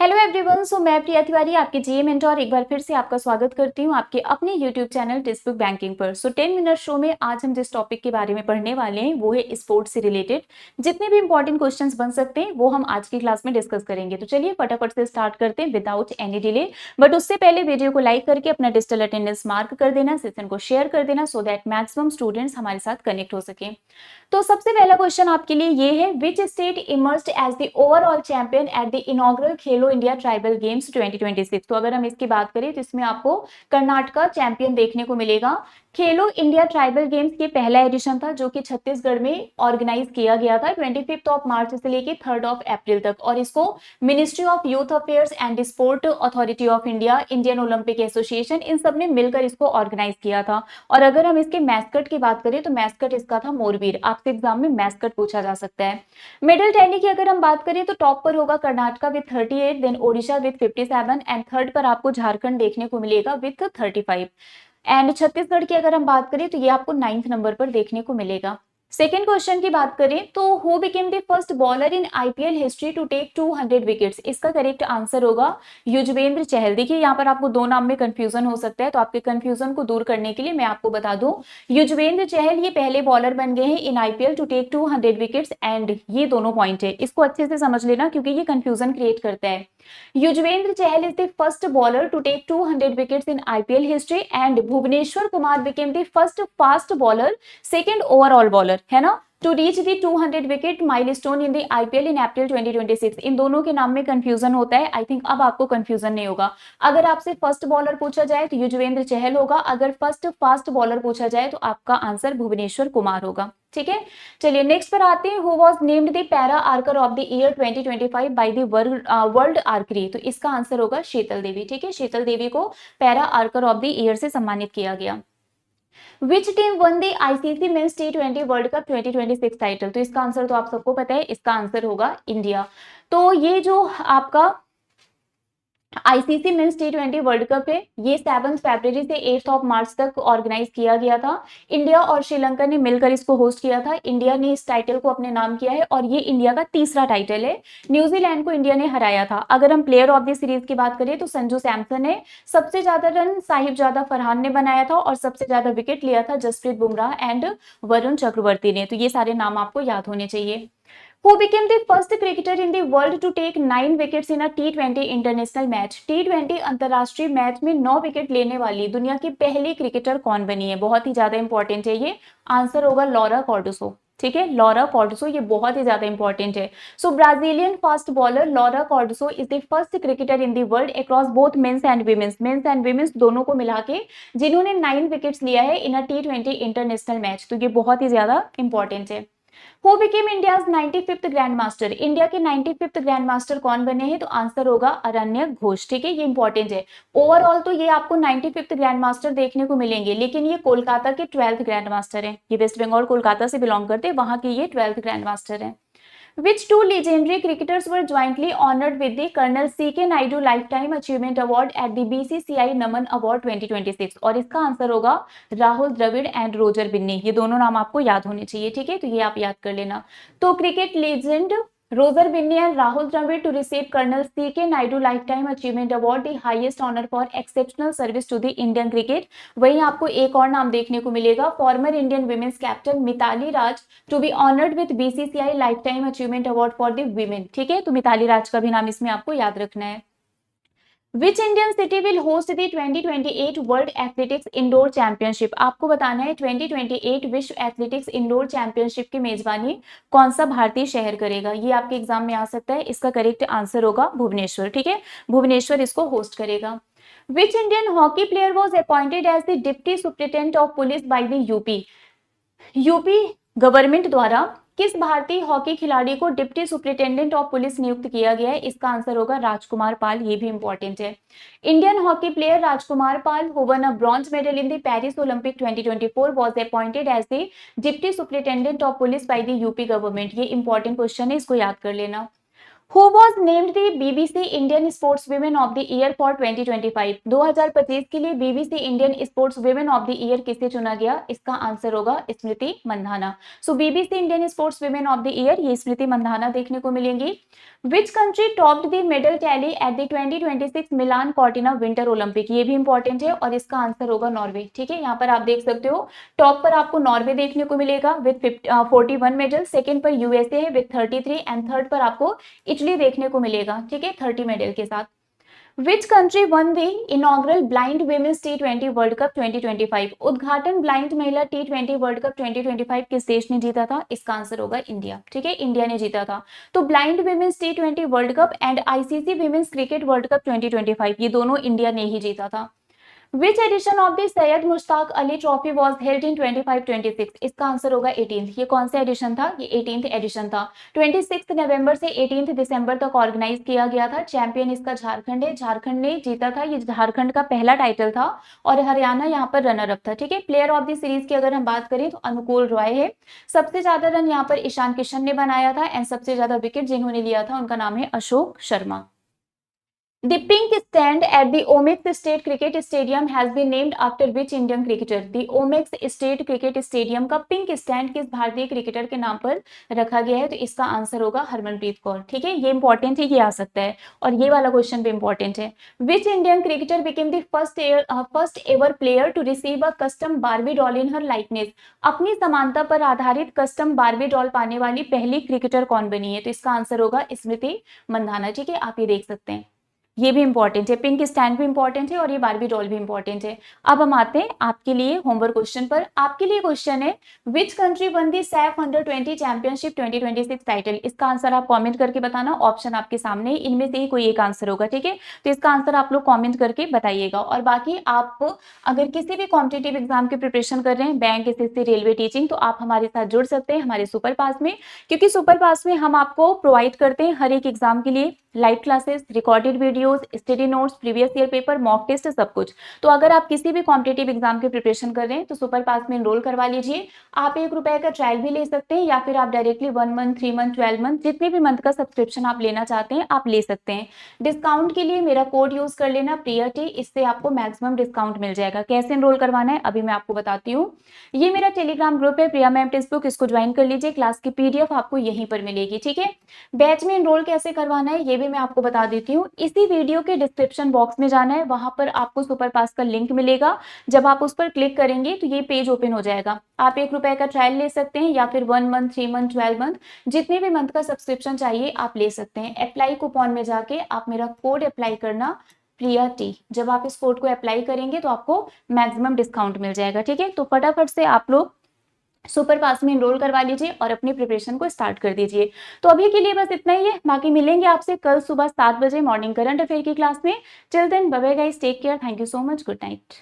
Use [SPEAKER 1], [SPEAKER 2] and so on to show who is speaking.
[SPEAKER 1] Hello everyone. मैं प्रिया तिवारी आपके जीए mentor एक बार फिर से आपका स्वागत करती हूं आपके अपने यूट्यूब चैनल टेक्स्टबुक बैंकिंग पर। 10 मिनट शो में आज हम जिस टॉपिक के बारे में पढ़ने वाले हैं वो है स्पोर्ट्स से रिलेटेड। जितने भी इंपॉर्टेंट क्वेश्चंस बन सकते हैं वो हम आज की क्लास में डिस्कस करेंगे। तो चलिए फटाफट से स्टार्ट करते हैं विदाउट एनी डिले। बट उससे पहले वीडियो को लाइक करके अपना डिजिटल अटेंडेंस मार्क कर देना, सेशन को शेयर कर देना सो दैट मैक्सिमम स्टूडेंट्स हमारे साथ कनेक्ट हो सके। तो सबसे पहला क्वेश्चन आपके लिए ये है, which state emerged as the overall champion at the inaugural Khelo India tribal games 2026। तो अगर हम इसकी बात करें तो इसमें आपको कर्नाटका चैंपियन देखने को मिलेगा। खेलो इंडिया ट्राइबल गेम्स ये पहला एडिशन था जो कि छत्तीसगढ़ में ऑर्गेनाइज किया गया था 25 मार्च से लेकर 3 अप्रैल तक, और इसको ministry of youth affairs and sport authority of India, Indian Olympic association, इन सब ने मिलकर इसको ऑर्गेनाइज किया था। और अगर हम इसके मैस्कट की बात करें तो मैस्कट इसका था मोरवीर। आपसे एग्जाम में मैस्कट पूछा जा सकता है। मेडल टैली की अगर हम बात करें तो टॉप पर होगा Karnataka with 38, then Odisha with 57 and third पर आपको झारखंड देखने को मिलेगा विद 35। एंड छत्तीसगढ़ की अगर हम बात करें तो ये आपको 9th नंबर पर देखने को मिलेगा। सेकेंड क्वेश्चन की बात करें तो who became the first bowler in IPL history to take 200 wickets. इसका करेक्ट आंसर होगा युजवेंद्र चहल। देखिए यहाँ पर आपको दो नाम में कंफ्यूजन हो सकता है, तो आपके कंफ्यूजन को दूर करने के लिए मैं आपको बता दूं, युजवेंद्र चहल ये पहले बॉलर बन गए हैं in IPL to take 200 wickets. And ये दोनों पॉइंट है, इसको अच्छे से समझ लेना क्योंकि ये कंफ्यूजन क्रिएट करता है। Yuzvendra Chahal is the first bowler to take 200 wickets in IPL history and Bhuvneshwar Kumar became the first fast bowler, second overall bowler, है ना, to reach the 200 wicket milestone in the IPL in April 2026। इन दोनों के नाम में confusion होता है। आई थिंक अब आपको कंफ्यूजन नहीं होगा। अगर आपसे फर्स्ट बॉलर पूछा जाए तो युजवेंद्र चहल होगा, अगर फर्स्ट फास्ट बॉलर पूछा जाए तो आपका आंसर भुवनेश्वर कुमार होगा। ठीक है, चलिए नेक्स्ट पर आते हैं। Who was named the para archer of the year 2025 by the world archery. तो इसका आंसर होगा शीतल देवी। ठीक है, शीतल देवी को para archer of the year से सम्मानित किया गया। Which team one the ICC men's T20 world cup 2026 title. तो इसका आंसर तो आप सबको पता है, इसका आंसर होगा इंडिया। तो ये जो आपका ICC men's T20 world cup है ये 7 फरवरी से 8 मार्च तक ऑर्गेनाइज किया गया था। इंडिया और श्रीलंका ने मिलकर इसको होस्ट किया था। इंडिया ने इस टाइटल को अपने नाम किया है और ये इंडिया का तीसरा टाइटल है। न्यूजीलैंड को इंडिया ने हराया था। अगर हम प्लेयर ऑफ द सीरीज की बात करें तो संजू सैमसन ने सबसे ज्यादा रन साहिबजादा फरहान ने बनाया था और सबसे ज्यादा विकेट लिया था जसप्रीत बुमराह एंड वरुण चक्रवर्ती ने। तो ये सारे नाम आपको याद होने चाहिए। Who became the first cricketer in the world to take 9 wickets in a T20 international match. T20 अंतरराष्ट्रीय मैच में 9 विकेट लेने वाली दुनिया की पहली क्रिकेटर कौन बनी है। बहुत ही ज्यादा इंपॉर्टेंट है ये। आंसर होगा लॉरा कॉर्डोसो। ठीक है, लॉरा कॉर्डोसो, ये बहुत ही ज्यादा इंपॉर्टेंट है। So Brazilian fast bowler Laura Cardoso is the first cricketer in the world across both men's and women's दोनों को मिला के जिन्होंने 9 विकेट्स लिया है इन अ T20 इंटरनेशनल मैच। तो ये बहुत ही ज्यादा इंपॉर्टेंट है। Who became India's 95th grand master. India के 95th ग्रैंड मास्टर कौन बने हैं। तो आंसर होगा अरण्य घोष। ठीक है, ये इंपॉर्टेंट है। ओवरऑल तो ये आपको 95th ग्रैंड मास्टर देखने को मिलेंगे, लेकिन ये कोलकाता के 12th ग्रैंड मास्टर हैं। ये वेस्ट बंगाल कोलकाता से बिलोंग करते हैं, वहां के ये 12th ग्रैंड मास्टर हैं। Which two legendary cricketers were jointly honored with the Colonel C.K. Naidu Lifetime Achievement Award at the BCCI Naman award 2026। और इसका आंसर होगा राहुल द्रविड़ एंड रोजर बिन्नी। ये दोनों नाम आपको याद होने चाहिए। ठीक है, तो ये आप याद कर लेना। तो cricket legend Roger Binny and Rahul Dravid to receive Colonel C.K. Naidu lifetime achievement award, the highest honour for exceptional service to the Indian cricket. वहीं आपको एक और नाम देखने को मिलेगा, former Indian women's captain Mithali Raj to be honoured with BCCI lifetime achievement award for the women. ठीक है, तो मिताली राज का भी नाम इसमें आपको याद रखना है। Which Indian city will host the 2028 world athletics indoor championship. आपको बताना है 2028 विश्व एथलेटिक्स इंडोर चैंपियनशिप की मेजबानी कौन सा भारतीय शहर करेगा। ये आपके एग्जाम में आ सकता है। इसका करेक्ट आंसर होगा भुवनेश्वर। ठीक है, भुवनेश्वर इसको होस्ट करेगा। Which Indian hockey player was appointed as the deputy superintendent of police by the UP government द्वारा किस भारतीय हॉकी खिलाड़ी को डिप्टी सुप्रिंटेंडेंट ऑफ पुलिस नियुक्त किया गया है। इसका आंसर होगा राजकुमार पाल। ये भी इंपॉर्टेंट है। Indian hockey player Rajkumar Pal who won a bronze medal in the Paris Olympic 2024 was appointed as the deputy superintendent of police by the UP government. ये इंपॉर्टेंट क्वेश्चन है, इसको याद कर लेना। Who was named the BBC Indian Sports Women of the Year for 2025? 2025 के लिए BBC Indian sports women of the year किसे चुना गया? इसका आंसर होगा Smriti Mandhana. So BBC Indian sports women of the year ये स्मृति मंधाना देखने को मिलेंगी। Which country topped the medal tally at the 2026 Milan Cortina winter Olympic? ये भी इंपॉर्टेंट है और इसका आंसर होगा नॉर्वे। ठीक है, यहाँ पर आप देख सकते हो टॉप पर आपको नॉर्वे देखने को मिलेगा विथ 41 मेडल, सेकंड पर यूएसए है विथ 33 एंड थर्ड पर आपको इटली देखने को मिलेगा। ठीक है, 30 मेडल के साथ। Which country won the inaugural Blind Women's T20 World Cup 2025? उद्घाटन ब्लाइंड महिला T20 वर्ल्ड कप 2025 किस देश ने जीता था? इसका आंसर होगा इंडिया। ठीक है, इंडिया ने जीता था। तो blind women's T20 world cup and ICC women's cricket world cup 2025 ये दोनों इंडिया ने ही जीता था। Which edition of the Syed Mushtaq Ali trophy was held in 25-26? इसका आंसर होगा 18th। ये कौन सा एडिशन था? ये 18th एडिशन था। 26 नवंबर से 18 दिसंबर तक ऑर्गेनाइज किया गया था। चैंपियन इसका झारखंड है, झारखंड ने जीता था। ये झारखंड का पहला टाइटल था और हरियाणा यहाँ पर रनर अप था। ठीक है, प्लेयर ऑफ द सीरीज की अगर हम बात करें तो अनुकूल रॉय है। सबसे ज्यादा रन यहाँ पर ईशान किशन ने बनाया था एंड सबसे ज्यादा विकेट जिन्होंने लिया था उनका नाम है Ashok Sharma. The pink stand at the Omex State Cricket Stadium has been named after which Indian cricketer? The Omex State Cricket Stadium का पिंक स्टैंड किस भारतीय क्रिकेटर के नाम पर रखा गया है? तो इसका आंसर होगा हरमनप्रीत कौर। ठीक है, ये इंपॉर्टेंट है, ये आ सकता है और ये वाला क्वेश्चन भी इंपॉर्टेंट है। Which Indian cricketer became the first ever player to receive a custom Barbie doll in her likeness? अपनी समानता पर आधारित कस्टम बार्बी डॉल पाने वाली पहली क्रिकेटर कौन बनी है? तो इसका आंसर होगा स्मृति मंधाना। ठीक है, आप ये देख सकते हैं, ये भी इंपॉर्टेंट है, पिंक स्टैंड भी इंपॉर्टेंट है और ये बारबी डॉल भी इंपॉर्टेंट है। अब हम आते हैं आपके लिए होमवर्क क्वेश्चन पर। आपके लिए क्वेश्चन है which country one the Saif under 20 championship 2026 title? इसका आंसर आप कमेंट करके बताना। ऑप्शन आपके सामने, इनमें से ही कोई एक आंसर होगा। ठीक है, तो इसका आंसर आप लोग कॉमेंट करके बताइएगा। और बाकी आप अगर किसी भी कॉम्पिटेटिव एग्जाम की प्रिपरेशन कर रहे हैं, बैंक, एसएससी, रेलवे, टीचिंग, तो आप हमारे साथ जुड़ सकते हैं हमारे सुपर पास में, क्योंकि सुपर पास में हम आपको प्रोवाइड करते हैं हर एक एग्जाम के लिए live classes, recorded videos, study notes, previous year paper, mock test, सब कुछ। तो अगर आप किसी भी कॉम्पिटेटिव एग्जाम की प्रिपरेशन कर रहे हैं तो सुपर पास में एनरोल करवा लीजिए। आप ₹1 का ट्रायल भी ले सकते हैं या फिर आप डायरेक्टली 1 मंथ, 3 मंथ, 12 मंथ, जितने भी मंथ का सब्सक्रिप्शन आप लेना चाहते हैं आप ले सकते हैं। डिस्काउंट के लिए मेरा कोड यूज कर लेना प्रिया-टी, इससे आपको मैक्सिमम डिस्काउंट मिल जाएगा। कैसे एनरोल करवाना है अभी मैं आपको बताती हूँ। ये मेरा टेलीग्राम ग्रुप है प्रिया मैम टेक्स्ट बुक, इसको ज्वाइन कर लीजिए। क्लास की पीडीएफ आपको यहीं पर मिलेगी। ठीक है, बैच में एनरोल कैसे करवाना है ये भी मैं आपको बता देती हूँ। इसी वीडियो के डिस्क्रिप्शन बॉक्स में जाना है, वहां पर आपको सुपर पास का लिंक मिलेगा। जब आप उस पर क्लिक करेंगे तो ये पेज ओपन हो जाएगा। आप ₹1 का ट्रायल ले सकते हैं या फिर 1 मंथ, 3 मंथ, 12 मंथ, जितने भी मंथ का सब्सक्रिप्शन चाहिए आप ले सकते हैं। अप्लाई कूपन में जाके आप मेरा कोड अप्लाई करना प्रिया-टी। जब आप इस कोड को अप्लाई करेंगे तो आपको मैक्सिमम डिस्काउंट मिल जाएगा। ठीक है, तो फटाफट से आप लोग सुपर पास में एनरोल करवा लीजिए और अपनी प्रिपरेशन को स्टार्ट कर दीजिए। तो अभी के लिए बस इतना ही है, बाकी मिलेंगे आपसे कल सुबह 7 बजे मॉर्निंग करंट अफेयर की क्लास में। Till then bye bye guys, take care, thank you so much, good night.